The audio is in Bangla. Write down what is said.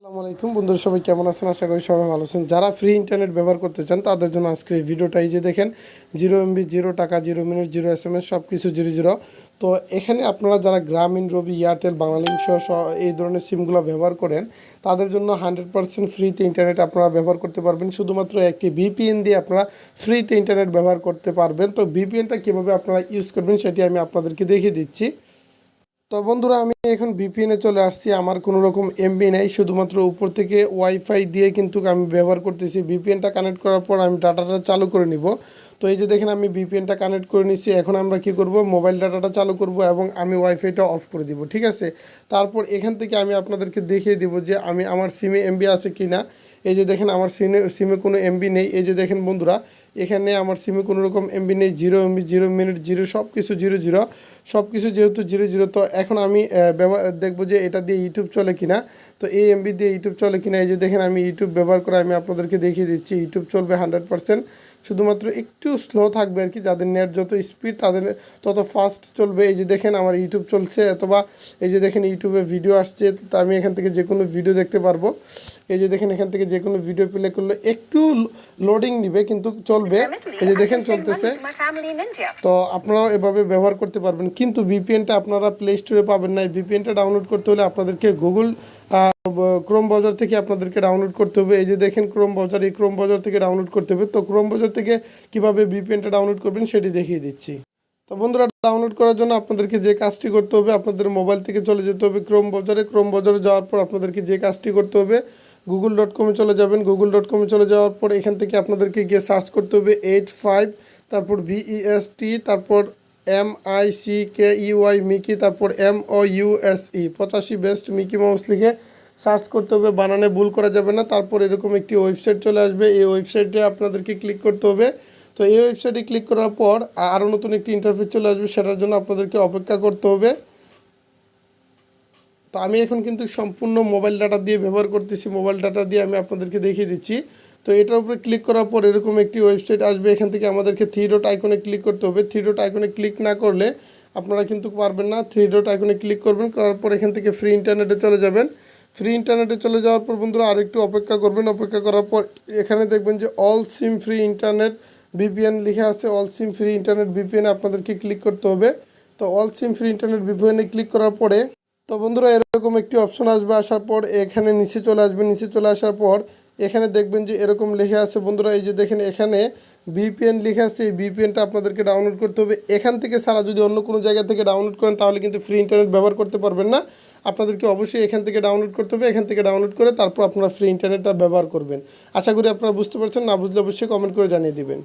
আসসালামু আলাইকুম বন্ধুরা, সবাই কেমন আছেন? আশা করি সবাই ভালো আছেন। যারা ফ্রি ইন্টারনেট ব্যবহার করতে চান তাদের জন্য আজকের এই ভিডিওটা। এই যে দেখেন, 0 MB, 0 টাকা, 0 মিনিট, 0 SMS, সব কিছু 0 0। তো এখানে আপনারা যারা গ্রামীণ, রবি, এয়ারটেল, বাংলালিংক সহ এই ধরনের সিমগুলো ব্যবহার করেন তাদের জন্য 100% ফ্রিতে ইন্টারনেট আপনারা ব্যবহার করতে পারবেন। শুধুমাত্র একটি VPN দিয়ে আপনারা ফ্রিতে ইন্টারনেট ব্যবহার করতে পারবেন। তো VPNটা কীভাবে আপনারা ইউজ করবেন সেটি আমি আপনাদেরকে দেখিয়ে দিচ্ছি। তো বন্ধুরা, আমি এখন ভিপিএনে চলে আসছি। আমার কোনো রকম এমবি নেই, শুধুমাত্র উপর থেকে ওয়াইফাই দিয়ে কিন্তু আমি ব্যবহার করতেছি। ভিপিএনটা কানেক্ট করার পর আমি ডাটাটা চালু করে নিব। তো এই যে দেখেন, আমি ভিপিএনটা কানেক্ট করে নিচ্ছি। এখন আমরা কি করব, মোবাইল ডাটাটা চালু করব এবং আমি ওয়াইফাইটা অফ করে দিব, ঠিক আছে। তারপর এখান থেকে আমি আপনাদেরকে দেখিয়ে দিব যে আমার সিমে এমবি আছে কি না। এই যে দেখেন, আমার সিমে কোনো এমবি নেই। এই যে দেখেন বন্ধুরা, এখানে আমার সিমে কোনো রকম এমবি নেই। 0 MB, 0 মিনিট, 0, সব কিছু 0 0, সব কিছু যেহেতু 0 0। তো এখন আমি দেখবো যে এটা দিয়ে ইউটিউব চলে কিনা। তো এই এমবি দিয়ে ইউটিউব চলে কিনা। এই যে দেখেন, আমি ইউটিউব ব্যবহার করে আমি আপনাদেরকে দেখিয়ে দিচ্ছি। ইউটিউব চলবে 100%, শুধুমাত্র একটু স্লো থাকবে আর কি। যাদের নেট যত স্পিড তাদের তত ফাস্ট চলবে। এই যে দেখেন, আমার ইউটিউব চলছে, অথবা এই যে দেখেন ইউটিউবে ভিডিও আসছে। তো আমি এখান থেকে যে কোনো ভিডিও দেখতে পারবো। এই যে দেখেন, এখান থেকে যে কোনো ভিডিও প্লে করলে একটু লোডিং নিবে, কিন্তু চলবে। এই যে দেখেন চলতেছে। তো আপনারাও এভাবে ব্যবহার করতে পারবেন। কিন্তু ভিপিএনটা আপনারা প্লে স্টোরে পাবেন না। ভিপিএনটা ডাউনলোড করতে হলে আপনাদেরকে ক্রোম ব্রাউজার থেকে আপনাদেরকে ডাউনলোড করতে হবে। এই যে দেখেন ক্রোম ব্রাউজার, এই ক্রোম ব্রাউজার থেকে ডাউনলোড করতে হবে। তো ক্রোম ব্রাউজার থেকে কীভাবে ভিপিএনটা ডাউনলোড করবেন সেটি দেখিয়ে দিচ্ছি। তো বন্ধুরা, ডাউনলোড করার জন্য আপনাদেরকে যে কাজটি করতে হবে, আপনাদের মোবাইল থেকে চলে যেতে হবে ক্রোম ব্রাউজারে। ক্রোম ব্রাউজারে যাওয়ার পর আপনাদেরকে যে কাজটি করতে হবে, google.com চলে যাবেন। google.com চলে যাওয়ার পর এখান থেকে আপনাদেরকে গিয়ে সার্চ করতে হবে 85, তারপর VEST, তারপর MICKEY মিকি, তারপর MOUSE 85 বেস্ট মিকি মাউস লিখে সার্চ করতে হবে। বানানে ভুল করা যাবে না। তারপর এরকম একটি ওয়েবসাইট চলে আসবে। এই ওয়েবসাইটে আপনাদেরকে ক্লিক করতে হবে। তো এই ওয়েবসাইটে ক্লিক করার পর আরও নতুন একটি ইন্টারফেস চলে আসবে, সেটার জন্য আপনাদেরকে অপেক্ষা করতে হবে। তো আমি এখন কিন্তু সম্পূর্ণ মোবাইল ডাটা দিয়ে ব্যবহার করতেছি। মোবাইল ডাটা দিয়ে আমি আপনাদেরকে দেখিয়ে দিচ্ছি। তো এটার উপরে ক্লিক করার পর এরকম একটি ওয়েবসাইট আসবে। এখান থেকে আমাদেরকে 3 ডট আইকনে ক্লিক করতে হবে। 3 ডট আইকনে ক্লিক না করলে আপনারা কিন্তু পারবেন না। 3 ডট আইকনে ক্লিক করবেন, করার পর এখান থেকে ফ্রি ইন্টারনেটে চলে যাবেন। ফ্রি ইন্টারনেটে চলে যাওয়ার পর বন্ধুরা আর একটু অপেক্ষা করবেন। অপেক্ষা করার পর এখানে দেখবেন যে all SIM free internet VPN লিখে আছে। All SIM free internet VPN আপনাদেরকে ক্লিক করতে হবে। তো অল সিম ফ্রি ইন্টারনেট VPN-এ ক্লিক করার পরে তো বন্ধুরা এরকম একটি অপশন আসবে। আসার পর এখানে নিচে চলে আসবে। নিচে চলে আসার পর এখানে দেখবেন যে এরকম লেখা আছে বন্ধুরা। এই যে দেখেন, এখানে VPN লেখা আছে। এই VPN-টা আপনাদেরকে ডাউনলোড করতে হবে। এখান থেকে ছাড়া যদি অন্য কোনো জায়গা থেকে ডাউনলোড করেন তাহলে কিন্তু ফ্রি ইন্টারনেট ব্যবহার করতে পারবেন না। আপনাদেরকে অবশ্যই এখান থেকে ডাউনলোড করতে হবে। এখান থেকে ডাউনলোড করে তারপর আপনারা ফ্রি ইন্টারনেটটা ব্যবহার করবেন। আশা করি আপনারা বুঝতে পারছেন। না বুঝলে অবশ্যই কমেন্ট করে জানিয়ে দিবেন।